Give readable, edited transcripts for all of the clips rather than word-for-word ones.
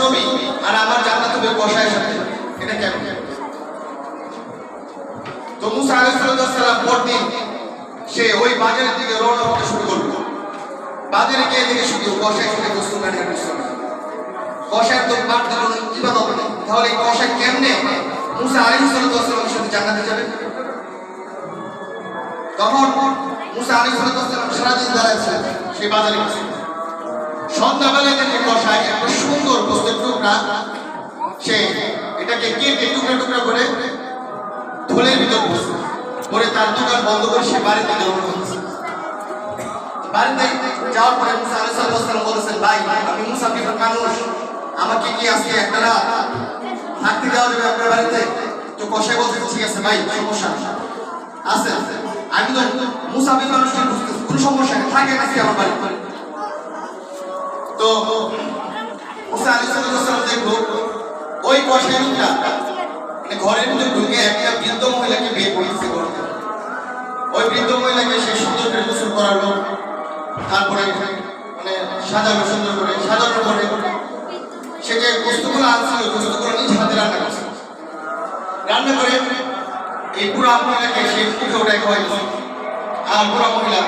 নবী আর আমার জান্নাত হবে কষায়ের সাথে, এটা কেমন? তো মুসা আলাইহিস সালাম পরদিন সে ওই বাজারের দিকে রওনা হতে শুরু করলো। বাজারে গিয়ে দেখে শুধু কষায় সাথে গোস্ত কাটে কষায়ের তো বাদ দিল ইবাদত নেই, তাহলে এই কষায় কেমনে মুসা আলাইহিস সালামের সাথে জান্নাতে যাবে? তখন মুসা আলাইহিস সালাম সারাদিন দাঁড়াচ্ছেন সেই বাজারে গেছে। সন্ধ্যাবেলায় দেখে কষায় একটা সুন্দর গোস্তের টুকরা, সে এটাকে কেটে টুকরা টুকরা করে থলের ভিতর বসে পরে তার দোকান বন্ধ করে সে বাড়িতে রওনা হচ্ছে। বাড়িতে যাওয়ার পরে মুসা আলাইহিস সালাম বলেছেন, ভাই আমি মুসাফির মানুষ, আমাকে কি আজকে একটা রাত থাকতে দেওয়া যাবে আপনার বাড়িতে? তো কষায় বলছে, ঠিক আছে ভাই, সমস্যা আছে, আমি তো মুসাফির মানুষকে বুঝতেছি, কোনো সমস্যা নেই, থাকে নাকি আমার বাড়িতে। তো মুসা আলাইহিস সালাম দেখলো ওই কষায় লোকটা মানে ঘরের ভিতরে ঢুকে একটা বৃদ্ধ মহিলাকে বিয়ে করেছে। ওই বৃদ্ধ মহিলাকে সে সুন্দর করে গোসল করালো, তারপরে মানে সাজানো, সুন্দর করে সাজানোর পরে সে যে গোস্তগুলো আনছিল গোস্তগুলো নিজ হাতে রান্না করছে। রান্না করে এই বুড়া মহিলাকে সে মুখে ওটাই খাওয়াইছে। আর বুড়া মহিলা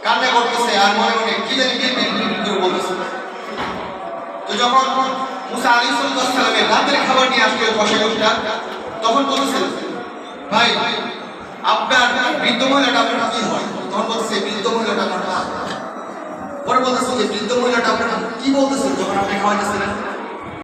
কান্না করতেছে আর মনে মনে কি জানি করে বলতেছে। তো যখন মুসা আলাইহিস সালামের রাতের খাবার নিয়ে আসলো কষায় লোকটা, তখন বলতেছে, ভাই আপনার বৃদ্ধ মহিলাটা আপনার কি হয়? তখন বলতেছে, বৃদ্ধ মহিলাটা আমার মা। পরে বলতেছে যে বৃদ্ধ মহিলাটা আপনার কি বলতেছেন যখন আপনি খাওয়াইতেছিলেন?